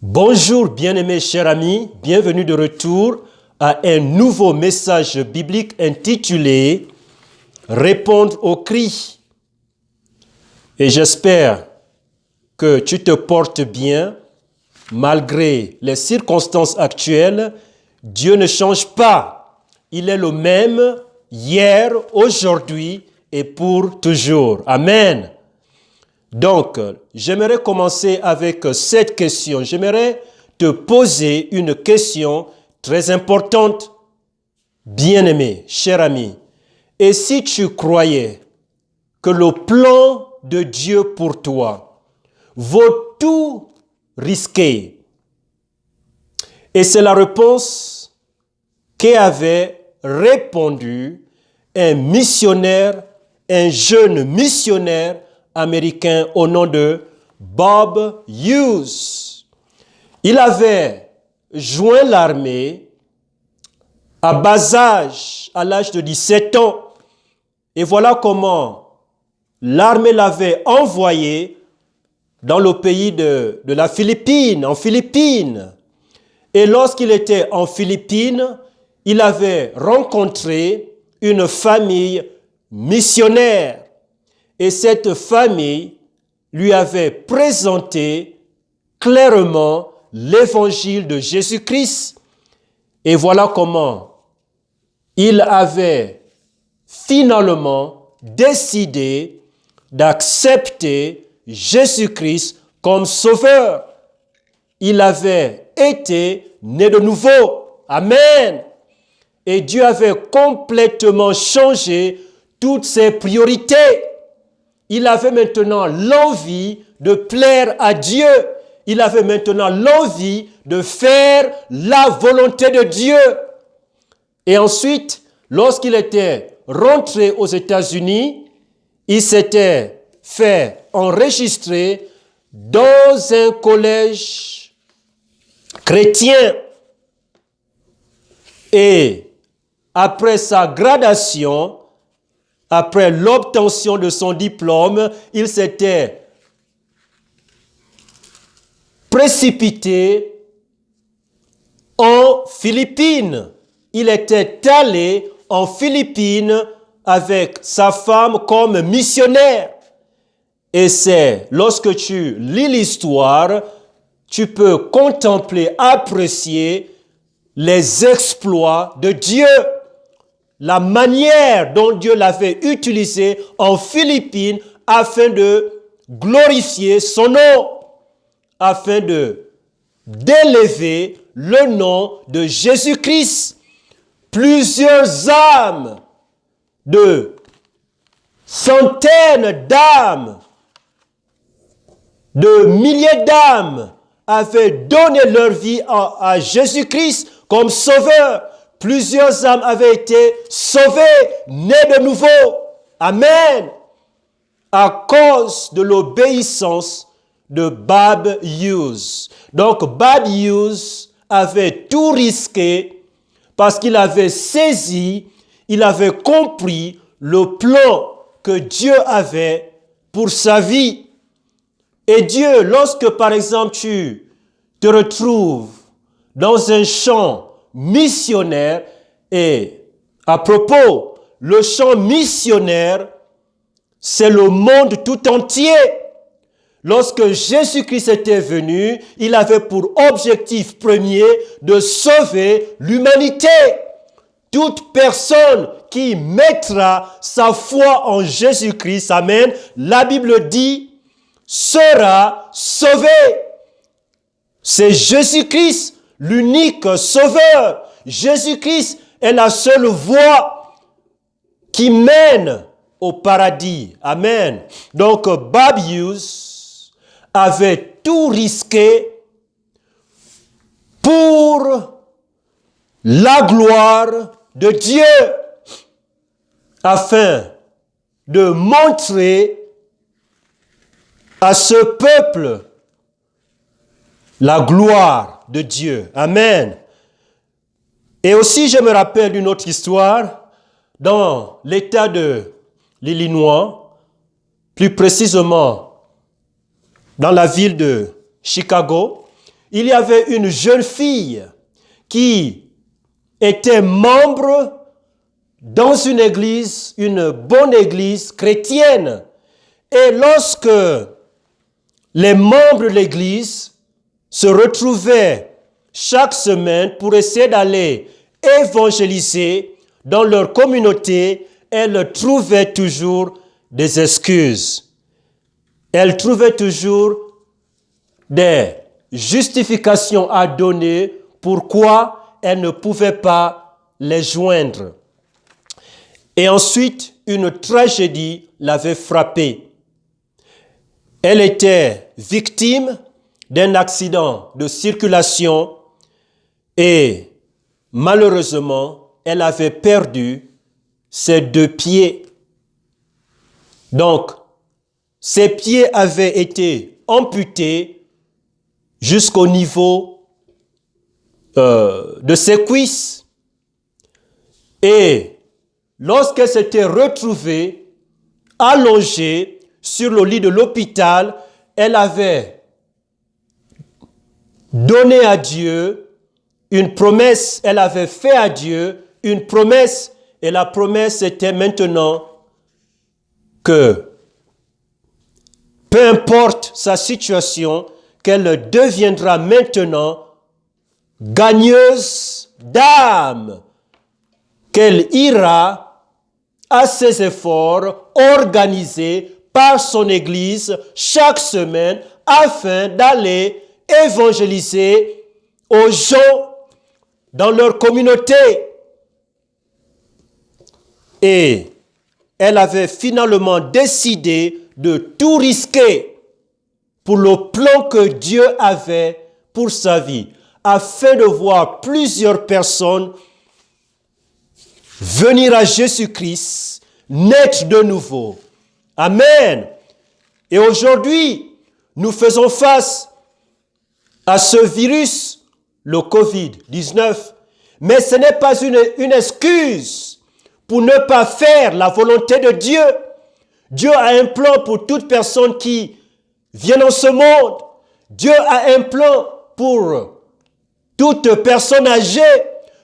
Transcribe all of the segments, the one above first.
Bonjour bien-aimés chers amis, bienvenue de retour à un nouveau message biblique intitulé « Répondre aux cris ». Et j'espère que tu te portes bien malgré les circonstances actuelles. Dieu ne change pas, il est le même hier, aujourd'hui et pour toujours. Amen. Donc, j'aimerais commencer avec cette question. J'aimerais te poser une question très importante. Bien-aimé, cher ami, et si tu croyais que le plan de Dieu pour toi vaut tout risquer? Et c'est la réponse qu'avait répondu un missionnaire, un jeune missionnaire américain au nom de Bob Hughes. Il avait joint l'armée à bas âge, à l'âge de 17 ans. Et voilà comment l'armée l'avait envoyé dans le pays de la Philippine, en Philippines. Et lorsqu'il était en Philippines, il avait rencontré une famille missionnaire. Et cette famille lui avait présenté clairement l'évangile de Jésus-Christ. Et voilà comment il avait finalement décidé d'accepter Jésus-Christ comme sauveur. Il avait été né de nouveau. Amen. Et Dieu avait complètement changé toutes ses priorités. Il avait maintenant l'envie de plaire à Dieu. Il avait maintenant l'envie de faire la volonté de Dieu. Et ensuite, lorsqu'il était rentré aux États-Unis, il s'était fait enregistrer dans un collège chrétien. Et après sa gradation, après l'obtention de son diplôme, il s'était précipité en Philippines. Il était allé en Philippines avec sa femme comme missionnaire. Et c'est lorsque tu lis l'histoire, tu peux contempler, apprécier les exploits de Dieu. La manière dont Dieu l'avait utilisé en Philippines afin de glorifier son nom, afin d'élever le nom de Jésus-Christ. Plusieurs âmes, de centaines d'âmes, de milliers d'âmes avaient donné leur vie à Jésus-Christ comme sauveur. Plusieurs âmes avaient été sauvées, nées de nouveau. Amen. À cause de l'obéissance de Bob Hughes. Donc, Bob Hughes avait tout risqué parce qu'il avait saisi, il avait compris le plan que Dieu avait pour sa vie. Et Dieu, lorsque par exemple tu te retrouves dans un champ missionnaire, et à propos, le champ missionnaire, c'est le monde tout entier. Lorsque Jésus-Christ était venu, il avait pour objectif premier de sauver l'humanité. Toute personne qui mettra sa foi en Jésus-Christ, amen, la Bible dit, sera sauvée. C'est Jésus-Christ, l'unique sauveur. Jésus-Christ est la seule voie qui mène au paradis. Amen. Donc, Bob Hughes avait tout risqué pour la gloire de Dieu, afin de montrer à ce peuple la gloire de Dieu. Amen. Et aussi, je me rappelle d'une autre histoire dans l'État de l'Illinois, plus précisément dans la ville de Chicago. il y avait une jeune fille qui était membre dans une église, une bonne église chrétienne. Et lorsque les membres de l'église se retrouvaient chaque semaine pour essayer d'aller évangéliser dans leur communauté, elle trouvait toujours des excuses. Elle trouvait toujours des justifications à donner pourquoi elle ne pouvait pas les joindre. Et ensuite, une tragédie l'avait frappée. Elle était victime d'un accident de circulation et malheureusement, elle avait perdu ses 2 pieds. Donc, ses pieds avaient été amputés jusqu'au niveau de ses cuisses. Et lorsqu'elle s'était retrouvée allongée sur le lit de l'hôpital, elle avait donné à Dieu une promesse. Elle avait fait à Dieu une promesse. Et la promesse était maintenant que peu importe sa situation, qu'elle deviendra maintenant gagneuse d'âme, qu'elle ira à ses efforts organisés par son Église chaque semaine afin d'aller évangéliser aux gens dans leur communauté. Et elle avait finalement décidé de tout risquer pour le plan que Dieu avait pour sa vie, afin de voir plusieurs personnes venir à Jésus-Christ, naître de nouveau. Amen. Et aujourd'hui, nous faisons face à ce virus, le COVID-19, mais ce n'est pas une excuse pour ne pas faire la volonté de Dieu. Dieu a un plan pour toute personne qui vient dans ce monde. Dieu a un plan pour toute personne âgée.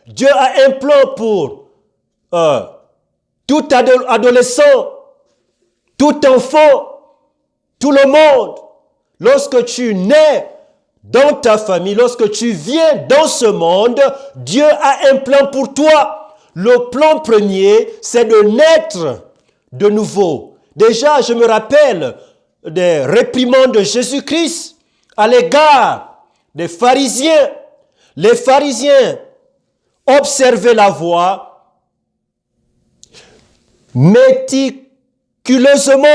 Dieu a un plan pour tout adolescent, tout enfant, tout le monde. Lorsque tu nais dans ta famille, lorsque tu viens dans ce monde, Dieu a un plan pour toi. Le plan premier, c'est de naître de nouveau. Déjà, je me rappelle des réprimandes de Jésus-Christ à l'égard des pharisiens. Les pharisiens observaient la voie méticuleusement,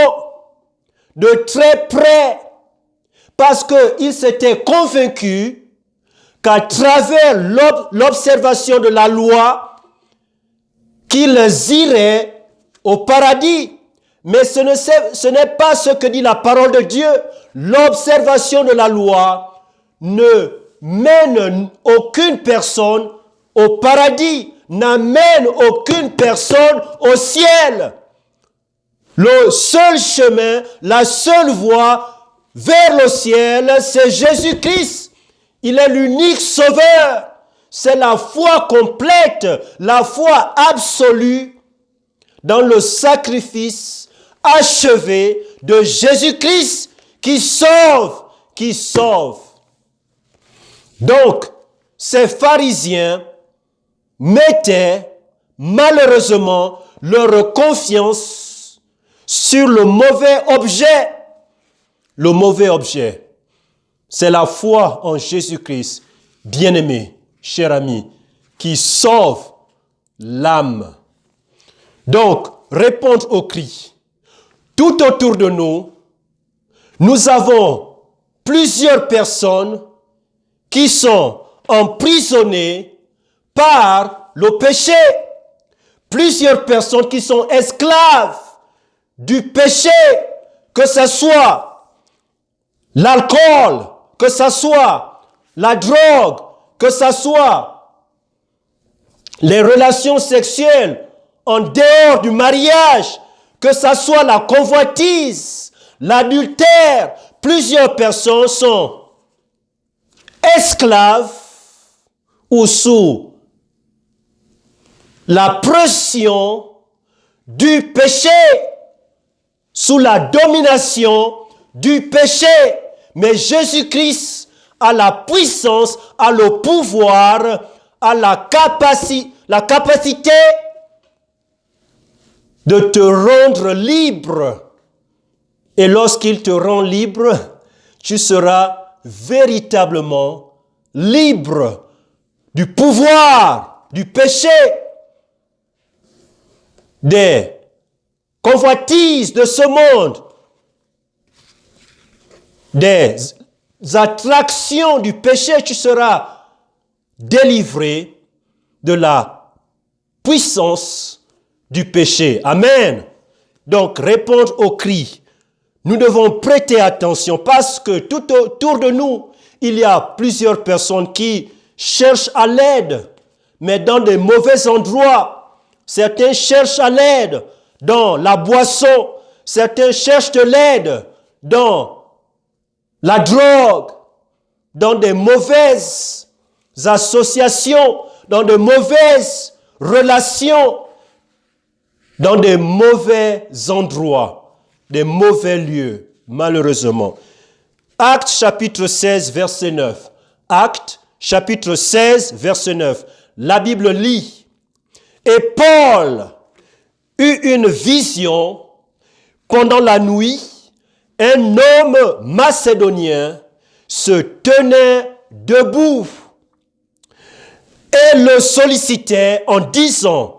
de très près, parce qu'ils s'étaient convaincus qu'à travers l'observation de la loi, qu'ils iraient au paradis. Mais ce n'est pas ce que dit la parole de Dieu. L'observation de la loi ne mène aucune personne au paradis, n'amène aucune personne au ciel. Le seul chemin, la seule voie vers le ciel, c'est Jésus-Christ. Il est l'unique sauveur. C'est la foi complète, la foi absolue dans le sacrifice achevé de Jésus-Christ qui sauve, qui sauve. Donc, ces pharisiens mettaient malheureusement leur confiance sur le mauvais objet. Le mauvais objet, c'est la foi en Jésus-Christ, bien-aimé, cher ami, qui sauve l'âme. Donc, répondre au cri. Tout autour de nous, nous avons plusieurs personnes qui sont emprisonnées par le péché. Plusieurs personnes qui sont esclaves du péché, que ce soit l'alcool, que ce soit la drogue, que ce soit les relations sexuelles en dehors du mariage, que ce soit la convoitise, l'adultère. Plusieurs personnes sont esclave ou sous la pression du péché, sous la domination du péché. Mais Jésus-Christ a la puissance, a le pouvoir, a la capacité de te rendre libre. Et lorsqu'il te rend libre, tu seras véritablement libre du pouvoir, du péché, des convoitises de ce monde, des attractions du péché. Tu seras délivré de la puissance du péché. Amen. Donc, répondre au cri. Nous devons prêter attention parce que tout autour de nous, il y a plusieurs personnes qui cherchent à l'aide, mais dans des mauvais endroits. Certains cherchent à l'aide dans la boisson. Certains cherchent de l'aide dans la drogue, dans des mauvaises associations, dans de mauvaises relations, dans des mauvais endroits, des mauvais lieux, malheureusement. Actes chapitre 16, verset 9. Actes chapitre 16, verset 9. La Bible lit. Et Paul eut une vision pendant la nuit. Un homme macédonien se tenait debout et le sollicitait en disant: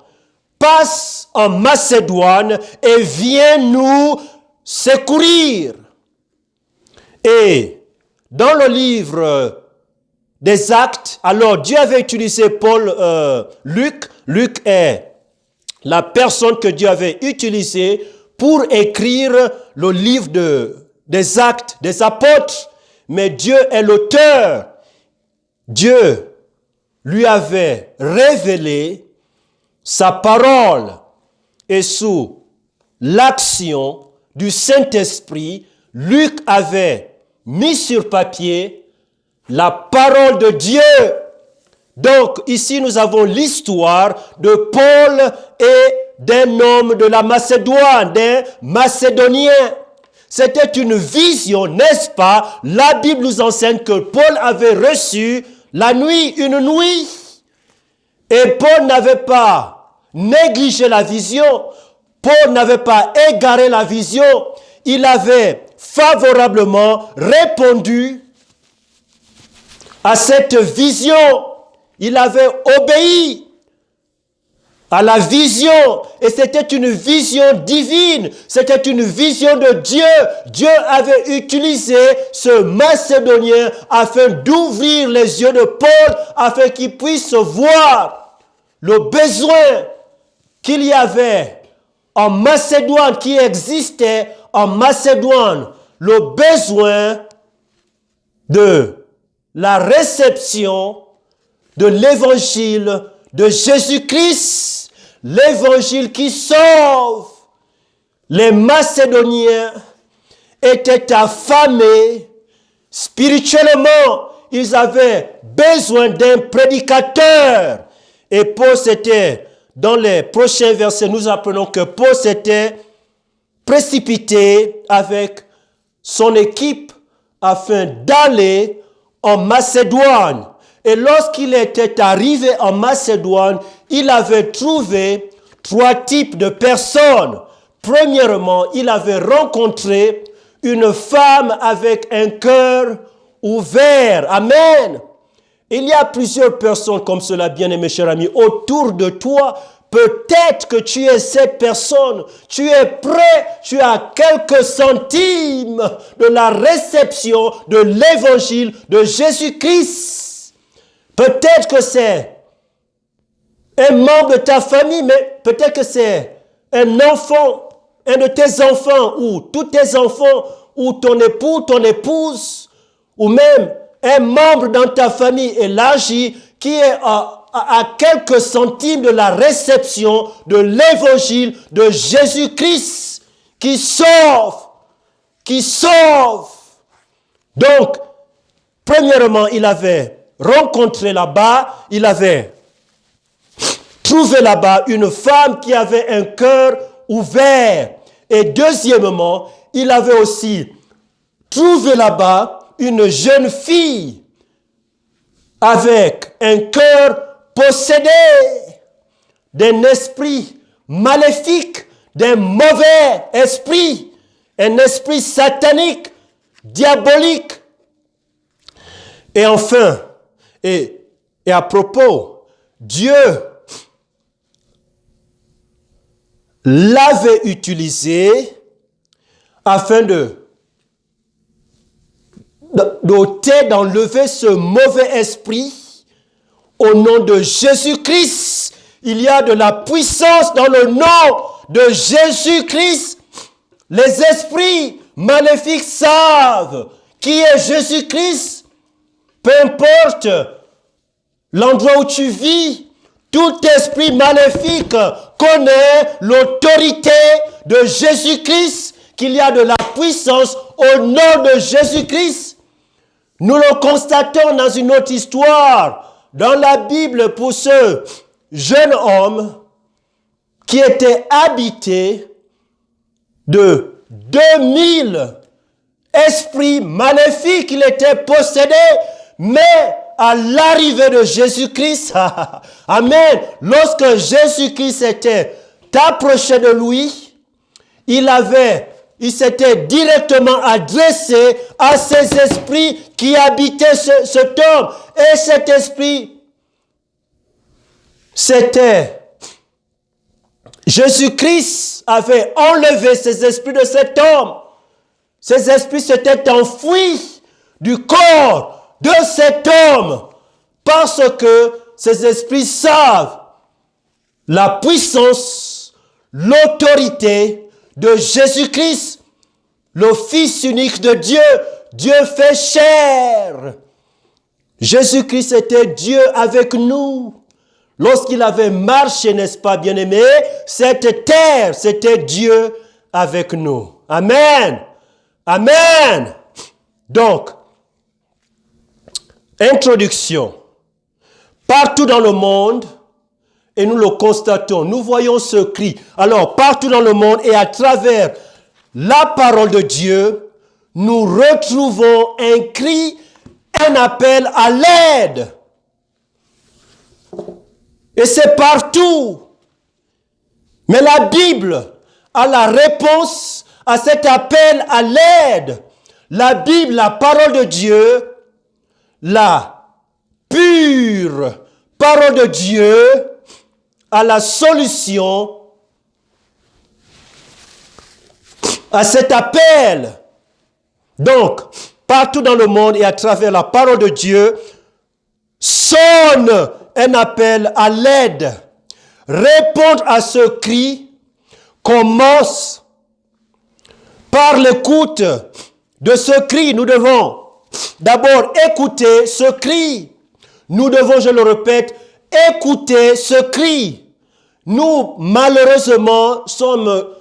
passe en Macédoine et viens nous secourir. Et dans le livre des Actes, alors Dieu avait utilisé Luc. Luc est la personne que Dieu avait utilisée pour écrire le livre des Actes, des apôtres. Mais Dieu est l'auteur. Dieu lui avait révélé sa parole. Et sous l'action du Saint-Esprit, Luc avait mis sur papier la parole de Dieu. Donc ici nous avons l'histoire de Paul et d'un homme de la Macédoine, d'un Macédonien. C'était une vision, n'est-ce pas? La Bible nous enseigne que Paul avait reçu la nuit, une nuit. Et Paul n'avait pas négligé la vision. Paul n'avait pas égaré la vision. Il avait favorablement répondu à cette vision. Il avait obéi à la vision. Et c'était une vision divine. C'était une vision de Dieu. Dieu avait utilisé ce Macédonien afin d'ouvrir les yeux de Paul, afin qu'il puisse voir le besoin qu'il y avait en Macédoine, qui existait en Macédoine, le besoin de la réception de l'évangile de Jésus-Christ, l'évangile qui sauve. Les Macédoniens étaient affamés spirituellement. Ils avaient besoin d'un prédicateur. Et Paul s'était, dans les prochains versets, nous apprenons que Paul s'était précipité avec son équipe afin d'aller en Macédoine. Et lorsqu'il était arrivé en Macédoine, il avait trouvé 3 types de personnes. Premièrement, il avait rencontré une femme avec un cœur ouvert. Amen. Il y a plusieurs personnes comme cela, bien-aimés chers amis, autour de toi. Peut-être que tu es cette personne, tu es prêt, tu as quelques centimes de la réception de l'évangile de Jésus-Christ. Peut-être que c'est un membre de ta famille, mais peut-être que c'est un enfant, un de tes enfants, ou tous tes enfants, ou ton époux, ton épouse, ou même un membre dans ta famille élargie qui est à quelques centimes de la réception de l'évangile de Jésus-Christ qui sauve, qui sauve. Donc, Premièrement, il avait rencontré là-bas, il avait trouvé là-bas une femme qui avait un cœur ouvert. Et deuxièmement, il avait aussi trouvé là-bas une jeune fille avec un cœur possédé d'un esprit maléfique, d'un mauvais esprit, un esprit satanique, diabolique. Et enfin, et à propos, Dieu l'avait utilisé afin d'enlever ce mauvais esprit. Au nom de Jésus-Christ, il y a de la puissance dans le nom de Jésus-Christ. Les esprits maléfiques savent qui est Jésus-Christ. Peu importe l'endroit où tu vis, tout esprit maléfique connaît l'autorité de Jésus-Christ, qu'il y a de la puissance au nom de Jésus-Christ. Nous le constatons dans une autre histoire dans la Bible pour ce jeune homme qui était habité de 2000 esprits maléfiques. Il était possédé, mais à l'arrivée de Jésus-Christ, amen, lorsque Jésus-Christ s'était approché de lui, il s'était directement adressé à ces esprits qui habitaient cet homme. Et cet esprit, c'était Jésus-Christ avait enlevé ces esprits de cet homme. Ces esprits s'étaient enfuis du corps de cet homme parce que ces esprits savent la puissance, l'autorité de Jésus-Christ, le Fils unique de Dieu, Dieu fait chair. Jésus-Christ était Dieu avec nous. Lorsqu'il avait marché, n'est-ce pas, bien-aimé, cette terre, c'était Dieu avec nous. Amen. Amen. Donc, introduction. Partout dans le monde, et nous le constatons, nous voyons ce cri. Alors, partout dans le monde et à travers la parole de Dieu, nous retrouvons un cri, un appel à l'aide. Et c'est partout. Mais la Bible a la réponse à cet appel à l'aide. La Bible, la parole de Dieu, la pure parole de Dieu, a la solution à cet appel. Donc, partout dans le monde et à travers la parole de Dieu, sonne un appel à l'aide. Répondre à ce cri commence par l'écoute de ce cri. Nous devons d'abord écouter ce cri. Nous devons, je le répète, écouter ce cri. Nous, malheureusement, sommes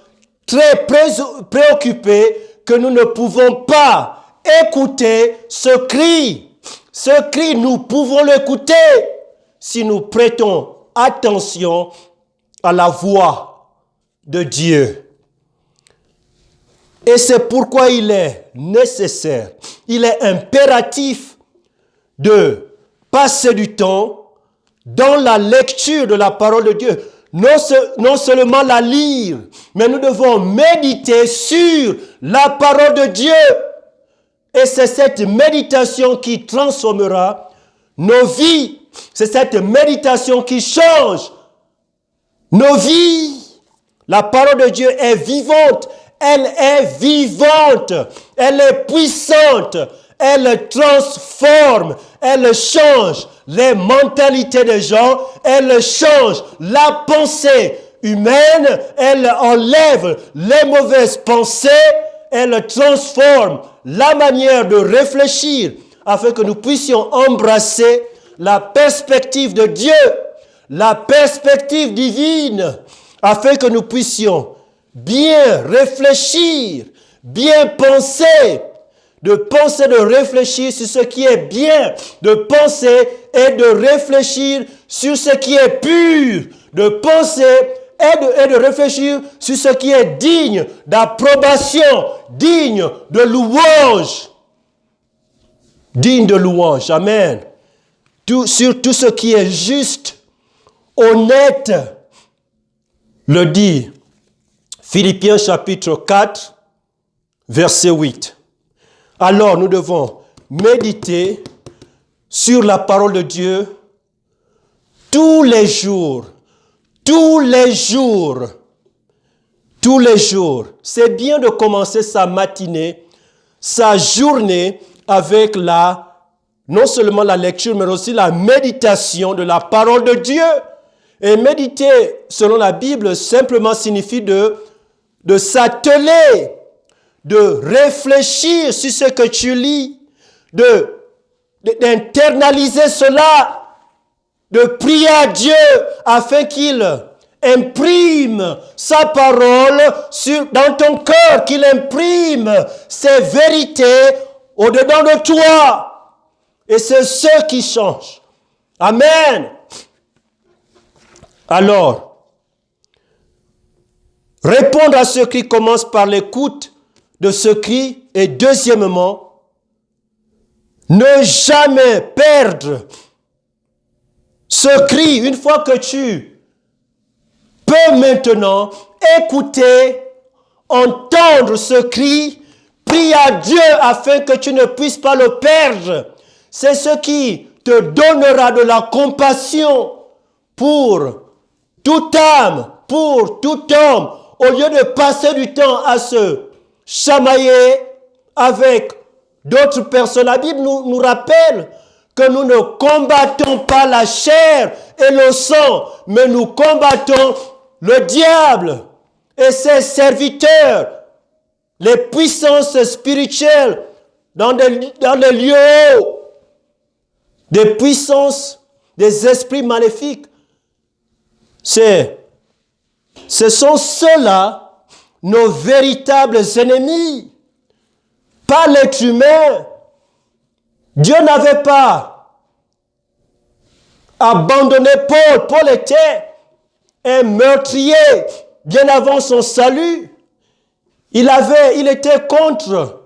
très préoccupés que nous ne pouvons pas écouter ce cri. Ce cri, nous pouvons l'écouter si nous prêtons attention à la voix de Dieu. Et c'est pourquoi il est nécessaire, il est impératif de passer du temps dans la lecture de la parole de Dieu. Non seulement la lire, mais nous devons méditer sur la parole de Dieu. Et c'est cette méditation qui transformera nos vies. C'est cette méditation qui change nos vies. La parole de Dieu est vivante. Elle est vivante. Elle est puissante. Elle transforme. Elle change les mentalités des gens. Elle change la pensée humaine. Elle enlève les mauvaises pensées. Elle transforme la manière de réfléchir afin que nous puissions embrasser la perspective de Dieu, la perspective divine, afin que nous puissions bien réfléchir, bien penser, de penser, de réfléchir sur ce qui est bien, de penser et de réfléchir sur ce qui est pur, de penser et de réfléchir sur ce qui est digne d'approbation, digne de louange. Digne de louange, amen. Sur tout ce qui est juste, honnête, le dit Philippiens chapitre 4, verset 8. Alors nous devons méditer sur la parole de Dieu tous les jours. Tous les jours. Tous les jours. C'est bien de commencer sa matinée, sa journée avec non seulement la lecture, mais aussi la méditation de la parole de Dieu. Et méditer, selon la Bible, simplement signifie de s'atteler, de réfléchir sur ce que tu lis, d'internaliser cela, de prier à Dieu afin qu'il imprime sa parole dans ton cœur, qu'il imprime ses vérités au-dedans de toi. Et c'est ce qui change. Amen. Alors, répondre à ce cri commence par l'écoute de ce cri et deuxièmement, ne jamais perdre ce cri. Une fois que tu peux maintenant écouter, entendre ce cri, prie à Dieu afin que tu ne puisses pas le perdre. C'est ce qui te donnera de la compassion pour toute âme, pour tout homme, au lieu de passer du temps à se chamailler avec d'autres personnes. La Bible nous rappelle que nous ne combattons pas la chair et le sang, mais nous combattons le diable et ses serviteurs, les puissances spirituelles dans des lieux hauts, des puissances, des esprits maléfiques. Ce sont ceux-là, nos véritables ennemis, pas l'être humain. Dieu n'avait pas abandonné Paul. Paul était un meurtrier bien avant son salut. Il était contre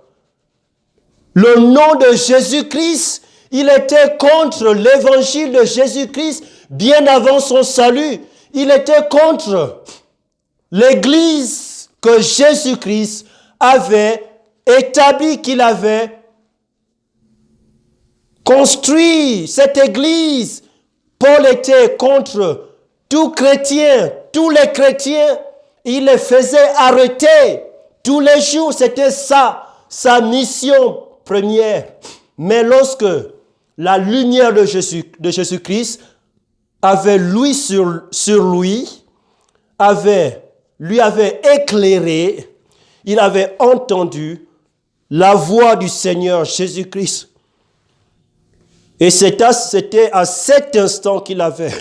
le nom de Jésus-Christ. Il était contre l'évangile de Jésus-Christ bien avant son salut. Il était contre l'église que Jésus-Christ avait établie, qu'il avait construit. Cette église, Paul était contre tout chrétien, tous les chrétiens. Il les faisait arrêter tous les jours. C'était ça, sa mission première. Mais lorsque la lumière de Jésus-Christ avait lui sur lui, lui avait éclairé, il avait entendu la voix du Seigneur Jésus-Christ. Et c'était à cet instant qu'il avait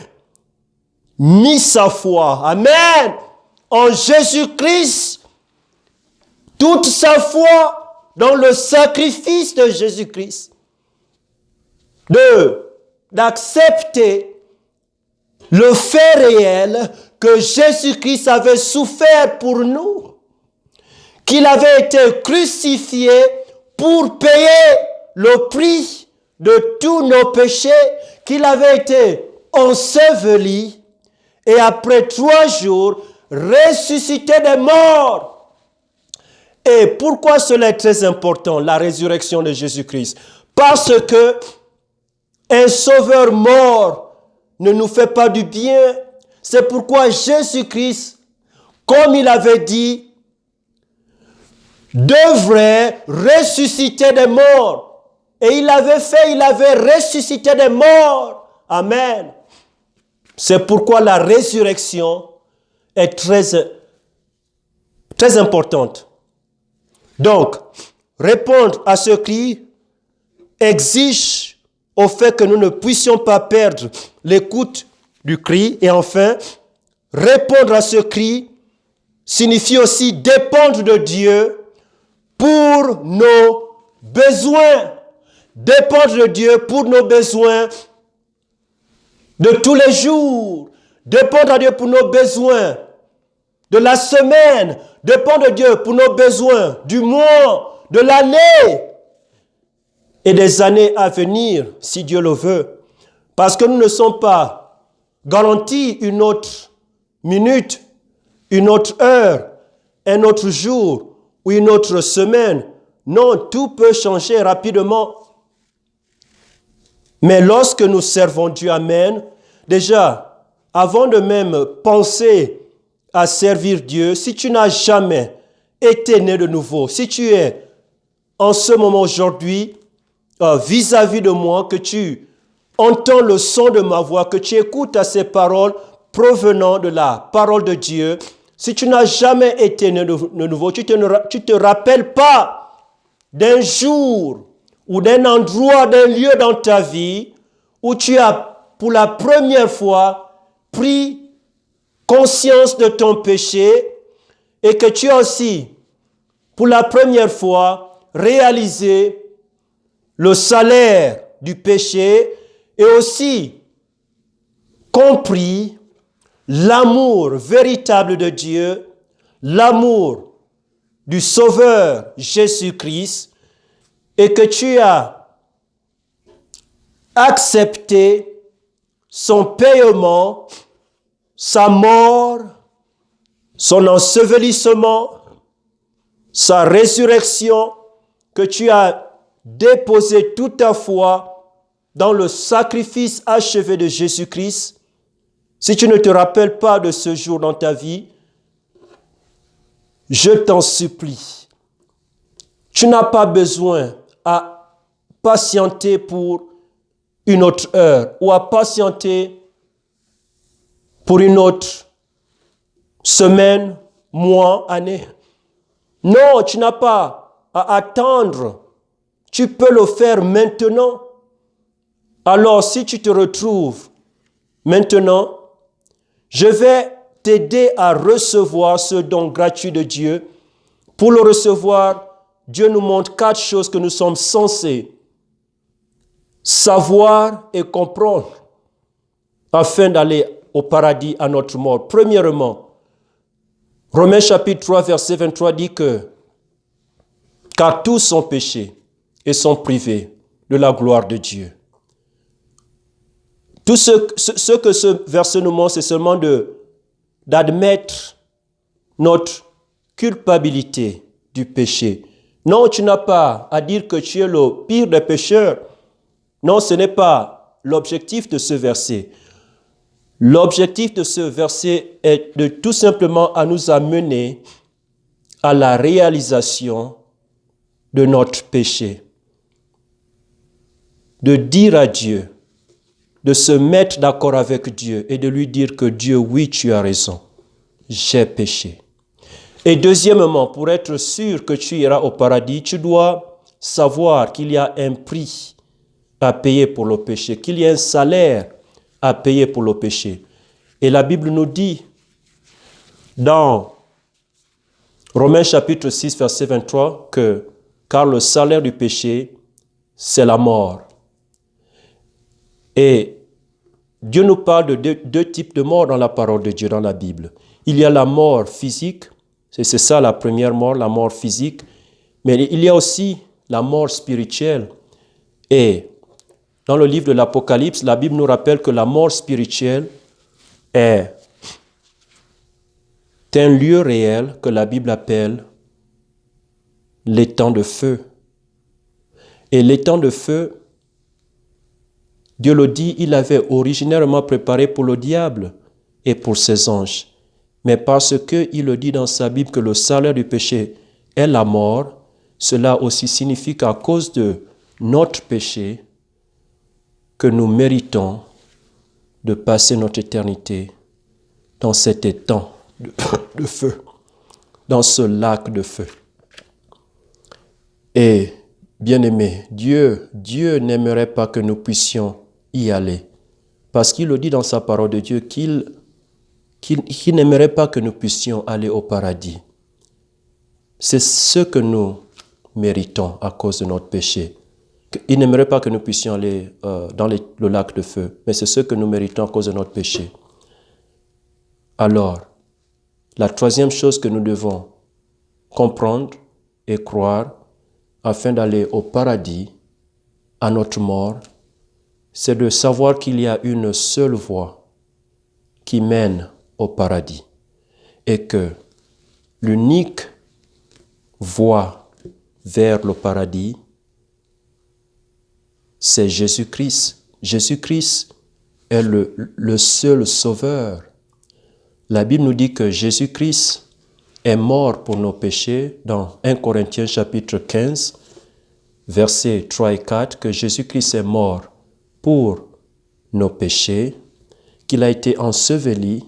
mis sa foi, amen, en Jésus-Christ, toute sa foi dans le sacrifice de Jésus-Christ, d'accepter le fait réel que Jésus-Christ avait souffert pour nous, qu'il avait été crucifié pour payer le prix de tous nos péchés, qu'il avait été enseveli et après 3 jours ressuscité des morts. Et pourquoi cela est très important, la résurrection de Jésus-Christ? Parce que un sauveur mort ne nous fait pas du bien. C'est pourquoi Jésus-Christ, comme il avait dit, devrait ressusciter des morts. Et il avait ressuscité des morts. Amen. C'est pourquoi la résurrection est très, très importante. Donc, répondre à ce cri exige au fait que nous ne puissions pas perdre l'écoute du cri. Et enfin, répondre à ce cri signifie aussi dépendre de Dieu pour nos besoins, dépendre de Dieu pour nos besoins de tous les jours, dépendre de Dieu pour nos besoins de la semaine, dépendre de Dieu pour nos besoins du mois, de l'année et des années à venir, si Dieu le veut. Parce que nous ne sommes pas garantis une autre minute, une autre heure, un autre jour ou une autre semaine. Non, tout peut changer rapidement. Mais lorsque nous servons Dieu, amen, déjà, avant de même penser à servir Dieu, si tu n'as jamais été né de nouveau, si tu es en ce moment aujourd'hui, vis-à-vis de moi, que tu entends le son de ma voix, que tu écoutes à ces paroles provenant de la parole de Dieu, si tu n'as jamais été né de nouveau, tu te rappelles pas d'un jour ou d'un endroit, d'un lieu dans ta vie où tu as pour la première fois pris conscience de ton péché et que tu as aussi pour la première fois réalisé le salaire du péché et aussi compris l'amour véritable de Dieu, l'amour du Sauveur Jésus-Christ et que tu as accepté son paiement, sa mort, son ensevelissement, sa résurrection, que tu as déposé toute ta foi dans le sacrifice achevé de Jésus-Christ. Si tu ne te rappelles pas de ce jour dans ta vie, je t'en supplie, tu n'as pas besoin à patienter pour une autre heure ou à patienter pour une autre semaine, mois, année. Non, tu n'as pas à attendre. Tu peux le faire maintenant. Alors, si tu te retrouves maintenant, je vais t'aider à recevoir ce don gratuit de Dieu. Pour le recevoir, Dieu nous montre 4 choses que nous sommes censés savoir et comprendre afin d'aller au paradis à notre mort. Premièrement, Romains chapitre 3, verset 23 dit que « Car tous sont péchés et sont privés de la gloire de Dieu. » Tout ce que ce verset nous montre, c'est seulement d'admettre notre culpabilité du péché. Non, tu n'as pas à dire que tu es le pire des pécheurs. Non, ce n'est pas l'objectif de ce verset. L'objectif de ce verset est de tout simplement à nous amener à la réalisation de notre péché. De dire à Dieu, de se mettre d'accord avec Dieu et de lui dire que Dieu, oui, tu as raison, j'ai péché. Et deuxièmement, pour être sûr que tu iras au paradis, tu dois savoir qu'il y a un prix à payer pour le péché, qu'il y a un salaire à payer pour le péché. Et la Bible nous dit dans Romains chapitre 6, verset 23, que car le salaire du péché, c'est la mort. Et Dieu nous parle de deux types de mort dans la parole de Dieu, dans la Bible. Il y a la mort physique, c'est ça la première mort, la mort physique, mais il y a aussi la mort spirituelle. Et dans le livre de l'Apocalypse, la Bible nous rappelle que la mort spirituelle est un lieu réel que la Bible appelle l'étang de feu. Et l'étang de feu, Dieu le dit, il avait originairement préparé pour le diable et pour ses anges. Mais parce qu'il le dit dans sa Bible que le salaire du péché est la mort, cela aussi signifie qu'à cause de notre péché, que nous méritons de passer notre éternité dans cet étang de feu, dans ce lac de feu. Et, bien-aimés, Dieu n'aimerait pas que nous puissions y aller, parce qu'il le dit dans sa parole de Dieu qu'il n'aimerait pas que nous puissions aller au paradis. C'est ce que nous méritons à cause de notre péché. Il n'aimerait pas que nous puissions aller dans le lac de feu, mais c'est ce que nous méritons à cause de notre péché. Alors, la troisième chose que nous devons comprendre et croire afin d'aller au paradis, à notre mort, c'est de savoir qu'il y a une seule voie qui mène au paradis et que l'unique voie vers le paradis, c'est Jésus-Christ. Jésus-Christ est le seul sauveur. La Bible nous dit que Jésus-Christ est mort pour nos péchés dans 1 Corinthiens chapitre 15, versets 3 et 4, que Jésus-Christ est mort pour nos péchés, qu'il a été enseveli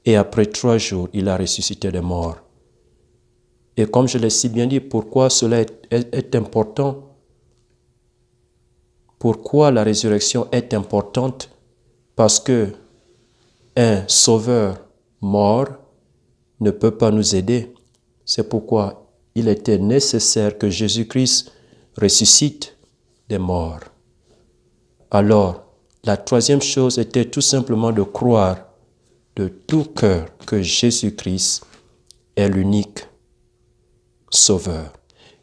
et après 3 jours, il a ressuscité des morts. Et comme je l'ai si bien dit, pourquoi cela est important? Pourquoi la résurrection est importante? Parce que un sauveur mort ne peut pas nous aider. C'est pourquoi il était nécessaire que Jésus-Christ ressuscite des morts. Alors, la troisième chose était tout simplement de croire de tout cœur que Jésus-Christ est l'unique sauveur.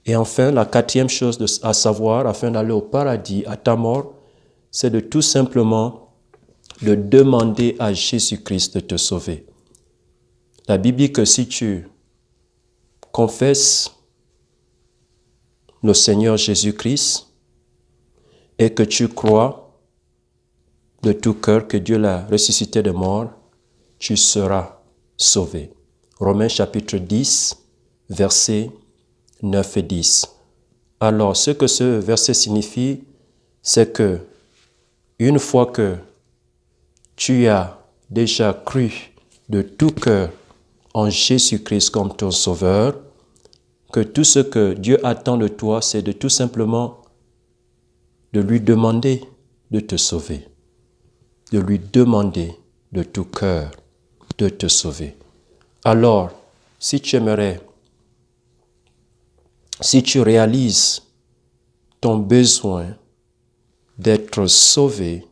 Et enfin, la quatrième chose à savoir, afin d'aller au paradis à ta mort, c'est de tout simplement de demander à Jésus-Christ de te sauver. La Bible dit que si tu confesses le Seigneur Jésus-Christ et que tu crois de tout cœur que Dieu l'a ressuscité de mort, tu seras sauvé. Romains chapitre 10, versets 9 et 10. Alors, ce que ce verset signifie, c'est que une fois que tu as déjà cru de tout cœur en Jésus-Christ comme ton sauveur, que tout ce que Dieu attend de toi, c'est de tout simplement de lui demander de te sauver, de lui demander de tout cœur de te sauver. Alors, si tu aimerais, si tu réalises ton besoin d'être sauvé,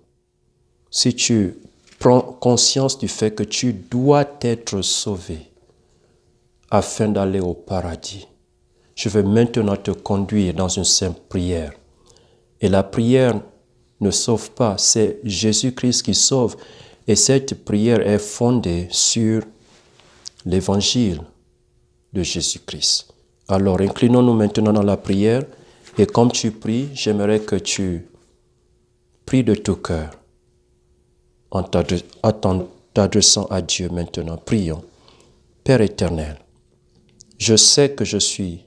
si tu prends conscience du fait que tu dois être sauvé afin d'aller au paradis, je vais maintenant te conduire dans une simple prière. Et la prière ne sauve pas, c'est Jésus-Christ qui sauve. Et cette prière est fondée sur l'évangile de Jésus-Christ. Alors, inclinons-nous maintenant dans la prière. Et comme tu pries, j'aimerais que tu pries de tout cœur en t'adressant à Dieu maintenant. Prions. Père éternel, je sais que je suis